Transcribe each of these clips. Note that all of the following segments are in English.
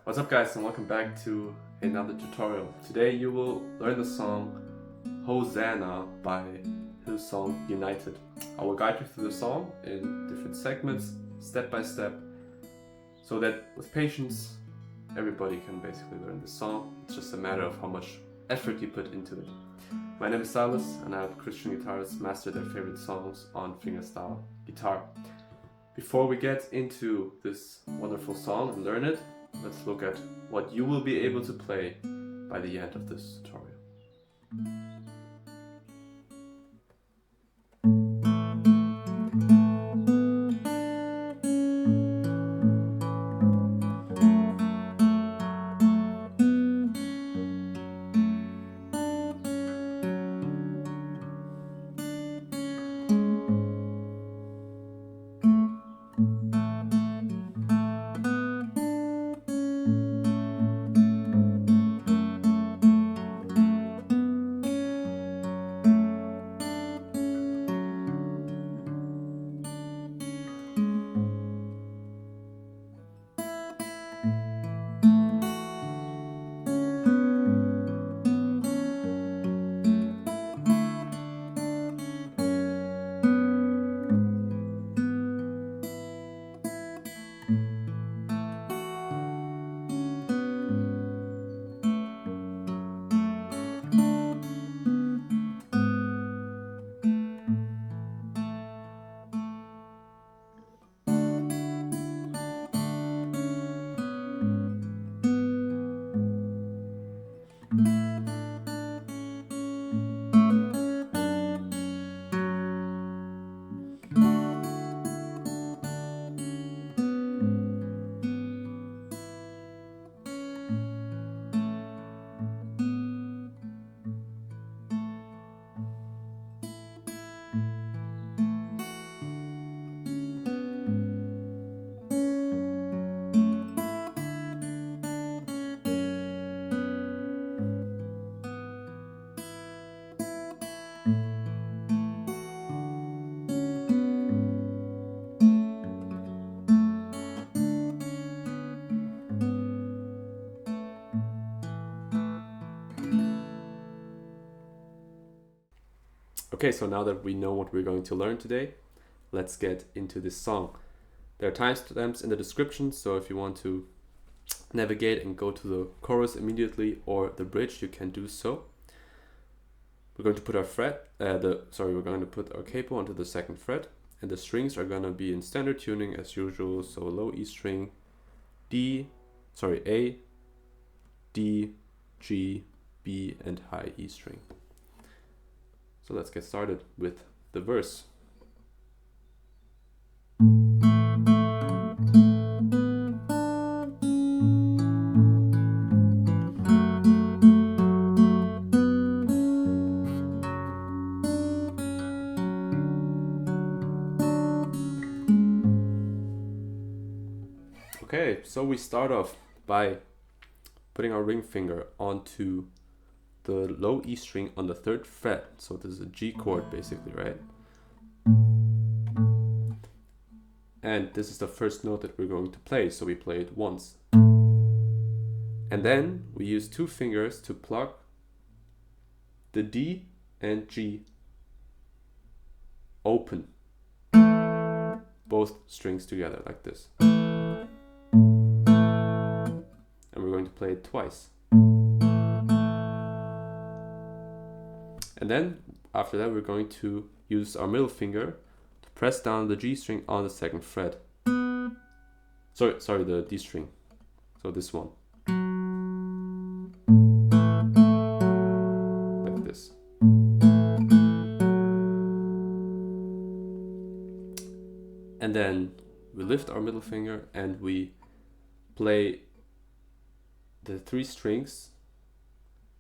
What's up guys, and welcome back to another tutorial. Today you will learn the song Hosanna by Hillsong United. I will guide you through the song in different segments, step by step, so that with patience everybody can basically learn the song. It's just a matter of how much effort you put into it. My name is Silas, and I help Christian guitarists master their favorite songs on Fingerstyle guitar. Before we get into this wonderful song and learn it, let's look at what you will be able to play by the end of this tutorial. Okay, so now that we know what we're going to learn today, let's get into this song. There are timestamps in the description, so if you want to navigate and go to the chorus immediately or the bridge, you can do so. We're going to put our we're going to put our capo onto the second fret, and the strings are going to be in standard tuning as usual. So low E string, A, D, G, B, and high E string. So let's get started with the verse. Okay, so we start off by putting our ring finger onto the low E string on the third fret. So this is a G chord basically, right? And this is the first note that we're going to play, so we play it once. And then we use two fingers to pluck the D and G open. Both strings together like this. And we're going to play it twice. And then after that we're going to use our middle finger to press down the G string on the second fret. Sorry, the D string. So this one. Like this. And then we lift our middle finger and we play the three strings,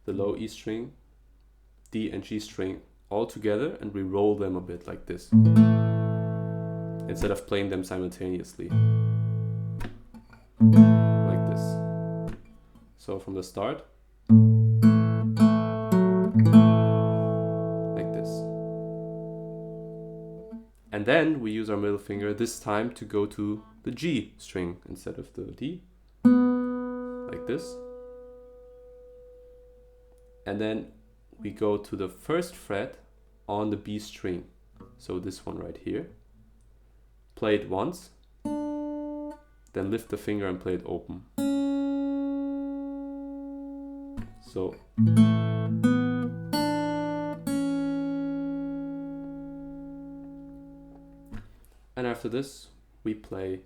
the low E string, D and G string all together, and we roll them a bit like this instead of playing them simultaneously like this. So from the start, like this, and then we use our middle finger this time to go to the G string instead of the D, like this. And then we go to the first fret on the B string. So this one right here. Play it once, then lift the finger and play it open. So and after this we play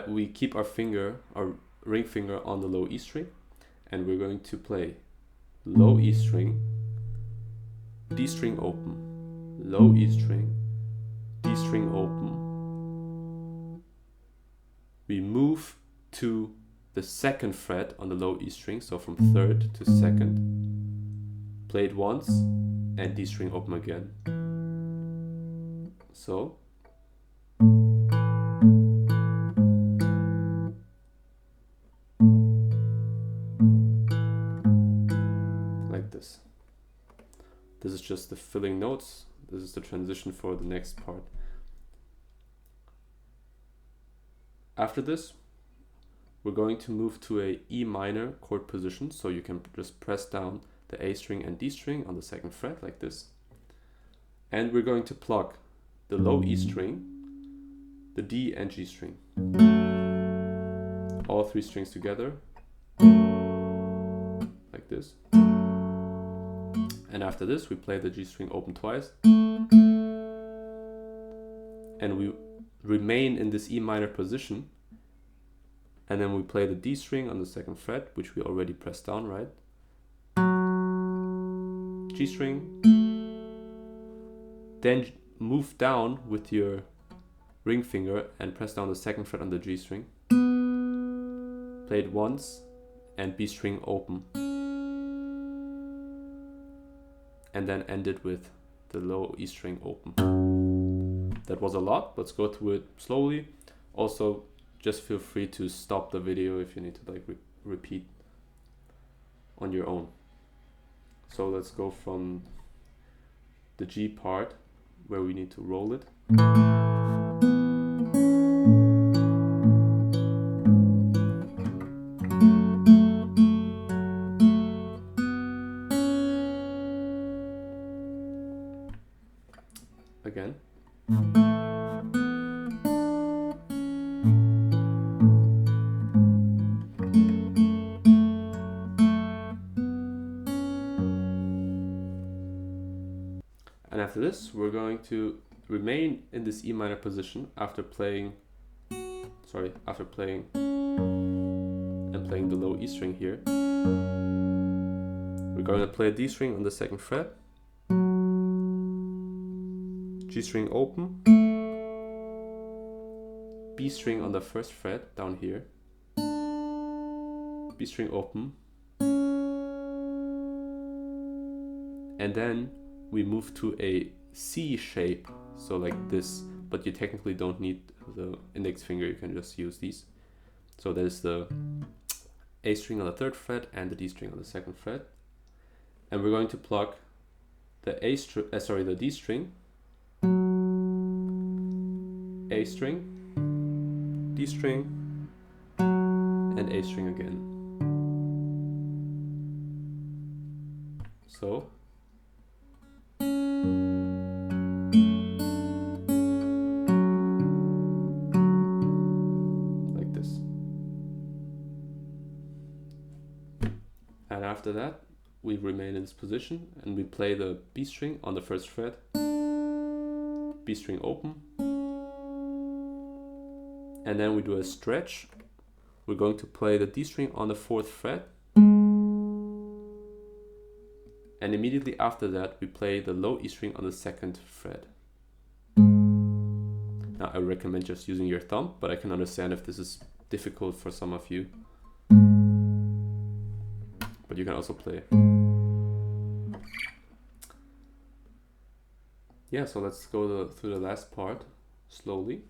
we keep our ring finger on the low E string, and we're going to play low E string, D string open, low E string, D string open. We move to the second fret on the low E string, so from third to second. Play it once and D string open again. So like this. This is just the filling notes. This is the transition for the next part. After this, we're going to move to a E minor chord position, so you can just press down the A string and D string on the second fret like this. And we're going to pluck the low E string, the D and G string. All three strings together, like this. And after this, we play the G string open twice. And we remain in this E minor position. And then we play the D string on the second fret, which we already pressed down, right? G string. Then move down with your ring finger and press down the second fret on the G string. Play it once and B string open. And then end it with the low E string open. That was a lot. Let's go through it slowly. Also, just feel free to stop the video if you need to like repeat on your own. So let's go from the G part where we need to roll it. Again. And after this, we're going to remain in this E minor position after playing and playing the low E string here. We're going to play a D string on the second fret, G string open, B string on the first fret down here, B string open, and then we move to a C shape, so like this, but you technically don't need the index finger, you can just use these. So there's the A string on the third fret and the D string on the second fret, and we're going to pluck the D string, A string, D string, and A string again. So like this. And after that, we remain in this position and we play the B string on the first fret, B string open, and then we do a stretch. We're going to play the D string on the fourth fret, and immediately after that we play the low E string on the second fret. Now I recommend just using your thumb, but I can understand if this is difficult for some of you. But you can also play. Yeah, so let's go through the last part slowly.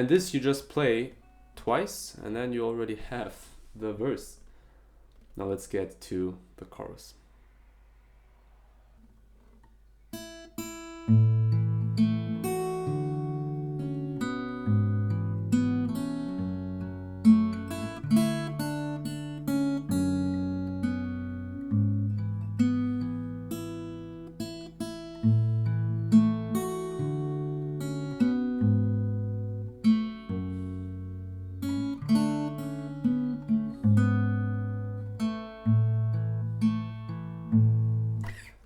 And this you just play twice, and then you already have the verse. Now let's get to the chorus.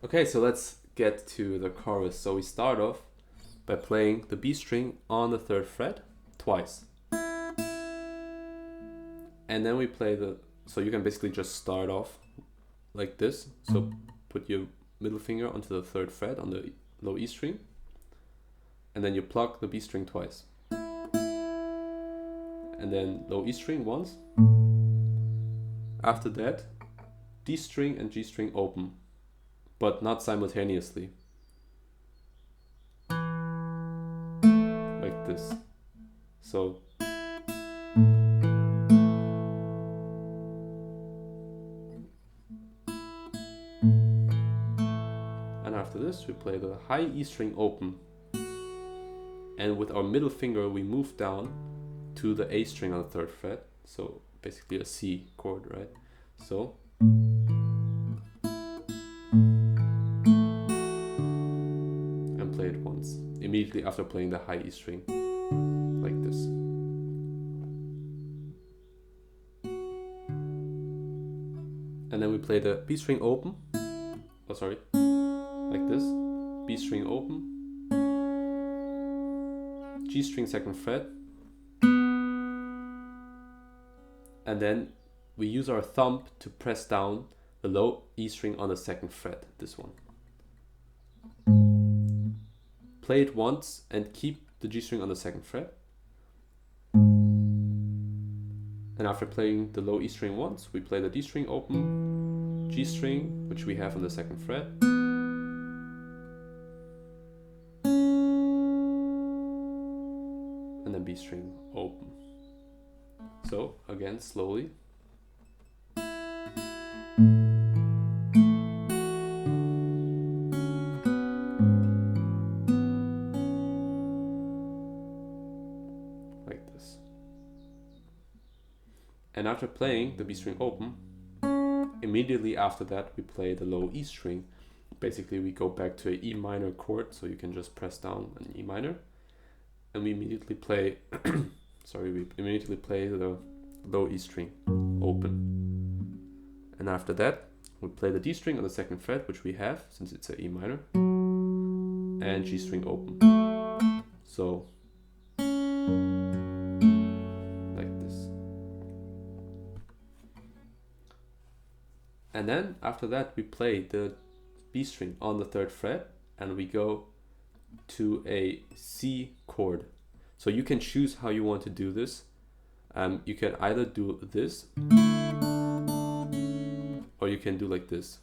Okay, so let's get to the chorus. So we start off by playing the B string on the 3rd fret twice. And then we play so you can basically just start off like this. So put your middle finger onto the 3rd fret on the low E string. And then you pluck the B string twice. And then low E string once. After that, D string and G string open, but not simultaneously. Like this. So. And after this, we play the high E string open. And with our middle finger, we move down to the A string on the 3rd fret. So basically a C chord, right? So. And play it once, immediately after playing the high E string, like this. And then we play the B string open, like this, B string open, G string 2nd fret, and then we use our thumb to press down the low E string on the 2nd fret, this one. Play it once and keep the G string on the 2nd fret. And after playing the low E string once, we play the D string open, G string, which we have on the 2nd fret, and then B string open. So again, slowly. Like this. And after playing the B string open, immediately after that we play the low E string. Basically we go back to an E minor chord, so you can just press down an E minor, and we immediately play the low E string open. And after that we play the D string on the 2nd fret, which we have since it's an E minor, and G string open. So like this. And then after that we play the B string on the 3rd fret, and we go to a C chord. So you can choose how you want to do this. You can either do this, or you can do like this.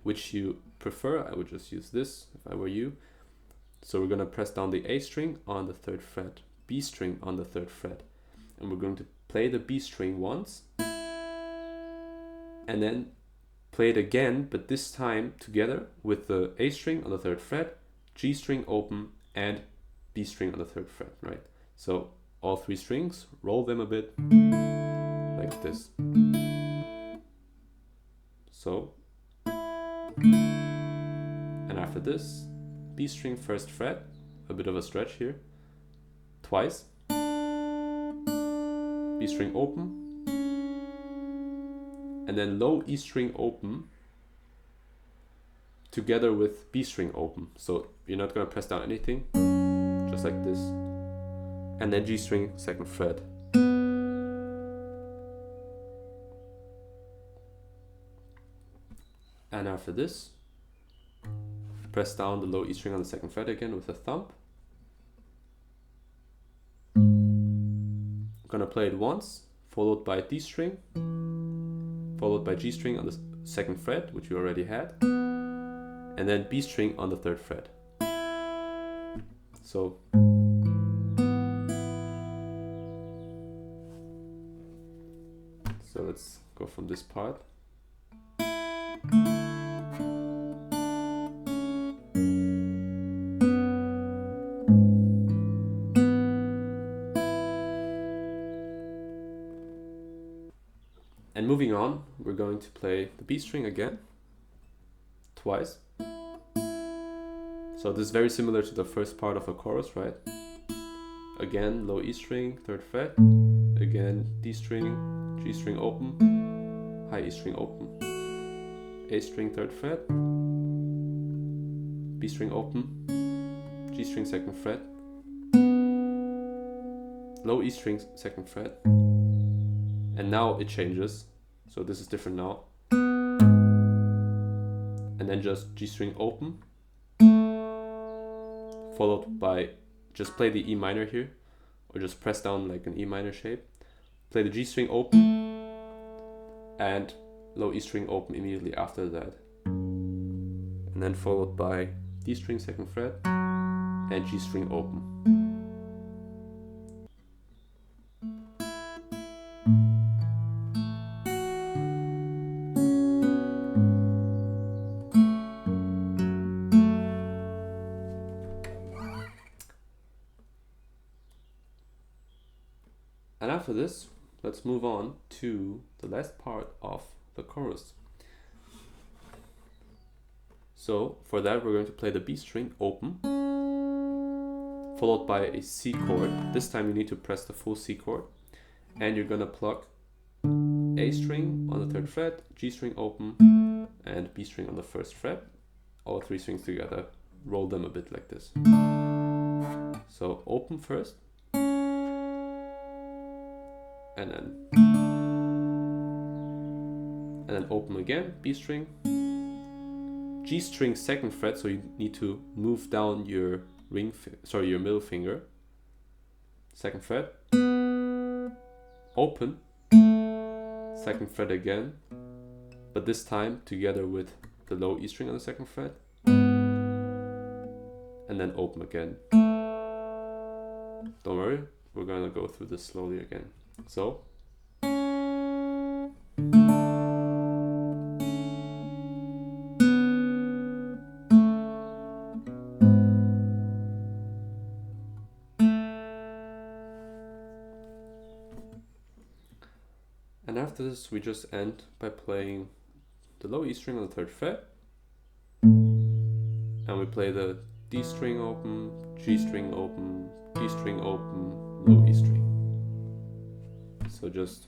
Which you prefer? I would just use this if I were you. So we're gonna press down the A string on the 3rd fret, B string on the 3rd fret, and we're going to play the B string once, and then play it again, but this time together with the A string on the 3rd fret, G string open, and B string on the 3rd fret, right? So all 3 strings, roll them a bit, like this. So, and after this, B string 1st fret, a bit of a stretch here, twice, B string open, and then low E string open together with B string open. So you're not going to press down anything, just like this. And then G string 2nd fret. And after this, press down the low E string on the 2nd fret again with a thumb. I'm gonna play it once, followed by D string, followed by G string on the 2nd fret, which we already had, and then B string on the 3rd fret. So let's go from this part. And moving on, we're going to play the B string again, twice. So this is very similar to the first part of a chorus, right? Again, low E string, 3rd fret. Again, D string, G string open, high E string open. A string, 3rd fret. B string open, G string, 2nd fret. Low E string, 2nd fret. And now it changes. So this is different now. And then just G string open, followed by, just play the E minor here, or just press down like an E minor shape. Play the G string open, and low E string open immediately after that. And then followed by D string 2nd fret, and G string open. And after this, let's move on to the last part of the chorus. So for that, we're going to play the B string open, followed by a C chord. This time you need to press the full C chord, and you're gonna pluck A string on the 3rd fret, G string open, and B string on the 1st fret. All 3 strings together, roll them a bit like this. So open first, and then open again, B string, G string 2nd fret, so you need to move down your your middle finger, 2nd fret, open, 2nd fret again, but this time together with the low E string on the 2nd fret, and then open again. Don't worry, we're gonna go through this slowly again. So and after this we just end by playing the low E string on the 3rd fret, and we play the D string open, G string open, D string open, low E string. So just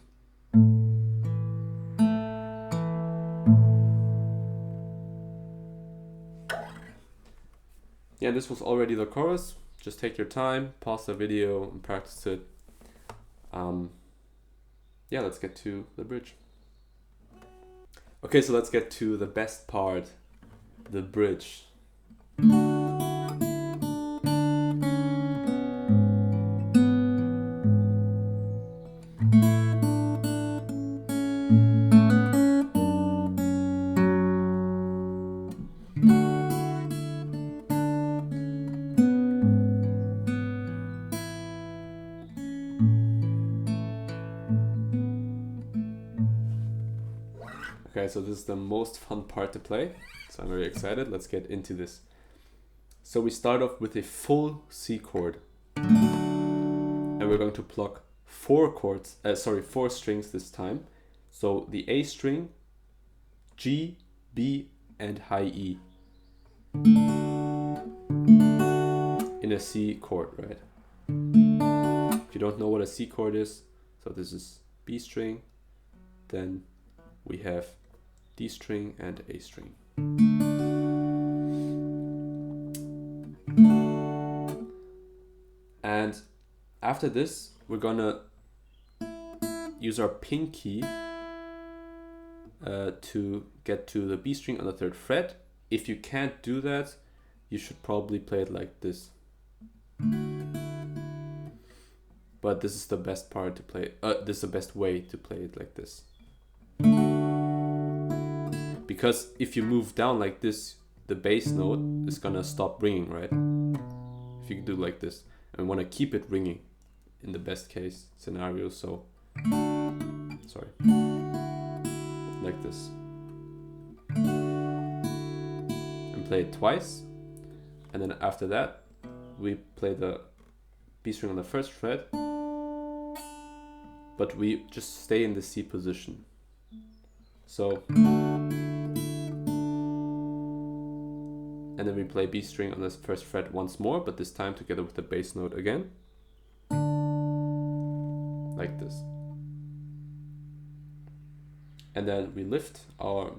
yeah, this was already the chorus. Just take your time, pause the video and practice it. Yeah, let's get to the bridge. Okay, so let's get to the best part, the bridge. Okay, so this is the most fun part to play, so I'm very excited. Let's get into this. So we start off with a full C chord, and we're going to pluck 4 strings this time. So the A string, G, B, and high E in a C chord, right? If you don't know what a C chord is, so this is B string, then we have D string and A string. And after this, we're gonna use our pinky to get to the B string on the 3rd fret. If you can't do that, you should probably play it like this. But this is the best part to play. This is the best way to play it like this. Because if you move down like this, the bass note is gonna stop ringing, right? if you do like this, and we want to keep it ringing in the best case scenario, so sorry, like this, and play it twice, and then after that we play the B string on the first fret, but we just stay in the C position. So, and then we play B string on the first fret once more, but this time together with the bass note again, like this. And then we lift our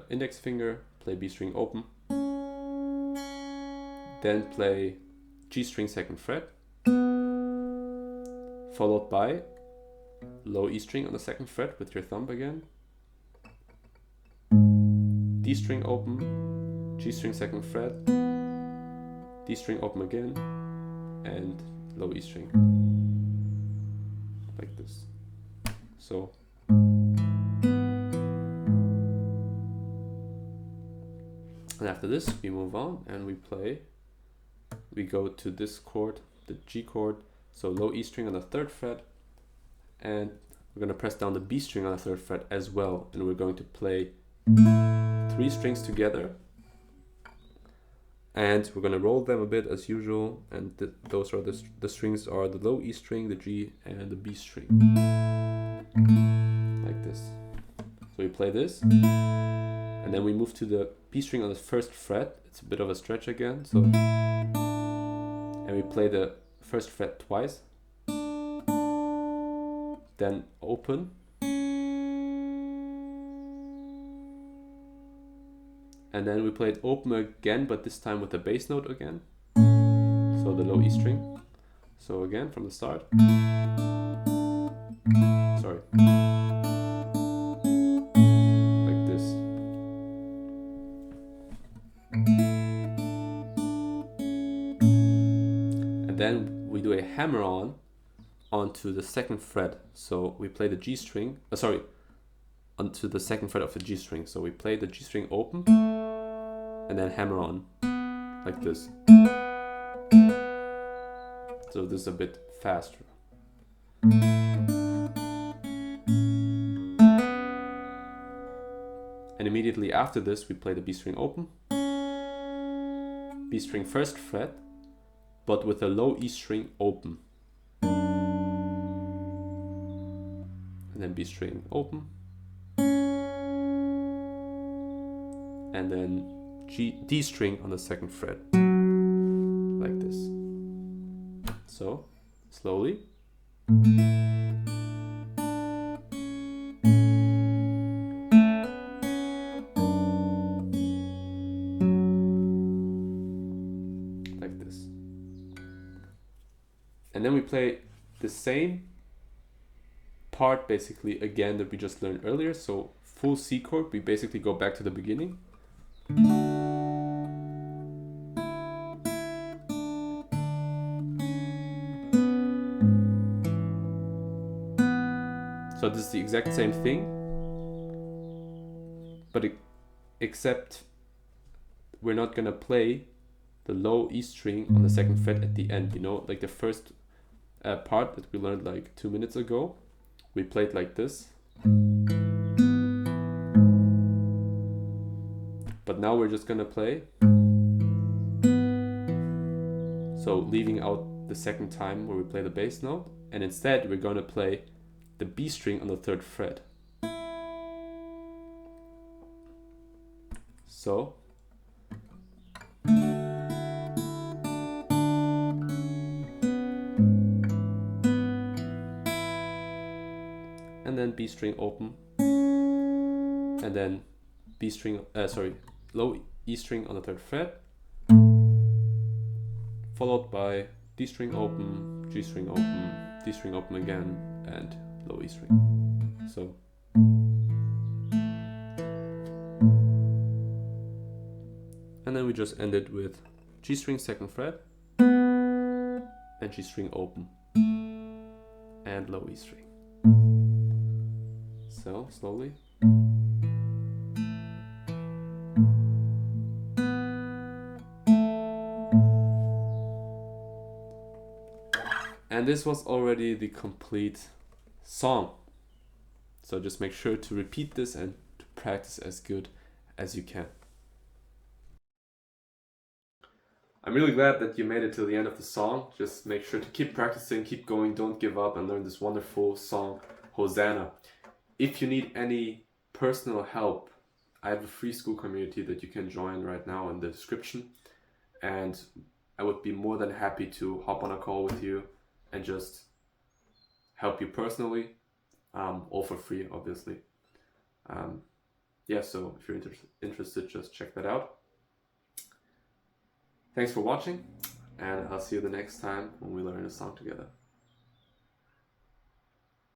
index finger, play B string open, then play G string second fret, followed by low E string on the second fret with your thumb again, D string open, G string second fret, D string open again, and low E string, like this. So, and after this we move on and we go to this chord, the G chord, so low E string on the third fret, and we're going to press down the B string on the third fret as well, and we're going to play 3 strings together, and we're going to roll them a bit as usual, and those are the strings are the low E string, the G, and the B string, like this. So we play this, and then we move to the B string on the first fret. It's a bit of a stretch again, so, and we play the first fret twice, then open, and then we play it open again, but this time with the bass note again, so the low E string. So again from the start, sorry, like this. And then we do a hammer on onto the second fret, so we play the G string, onto the second fret of the G string, so we play the G string open and then hammer on, like this. So this is a bit faster. And immediately after this we play the B string open, B string first fret, but with a low E string open, and then B string open, and then D string on the second fret, like this. So, slowly. Like this. And then we play the same part basically again that we just learned earlier. So full C chord, we basically go back to the beginning. So this is the exact same thing, but except we're not gonna play the low E string on the second fret at the end, you know, like the first part that we learned like 2 minutes ago. We played like this, but now we're just gonna play, so leaving out the second time where we play the bass note, and instead we're gonna play the B string on the third fret. So and then B string open, and then B string, low E string on the third fret, followed by D string open, G string open, D string open again, and low E string. So, and then we just end it with G string second fret, and G string open, and low E string. So, slowly. And this was already the complete song. So just make sure to repeat this and to practice as good as you can. I'm really glad that you made it till the end of the song. Just make sure to keep practicing, keep going, don't give up, and learn this wonderful song, Hosanna. If you need any personal help, I have a free school community that you can join right now in the description. And I would be more than happy to hop on a call with you and just help you personally, all for free, obviously. Yeah, so if you're interested, just check that out. Thanks for watching, and I'll see you the next time when we learn a song together.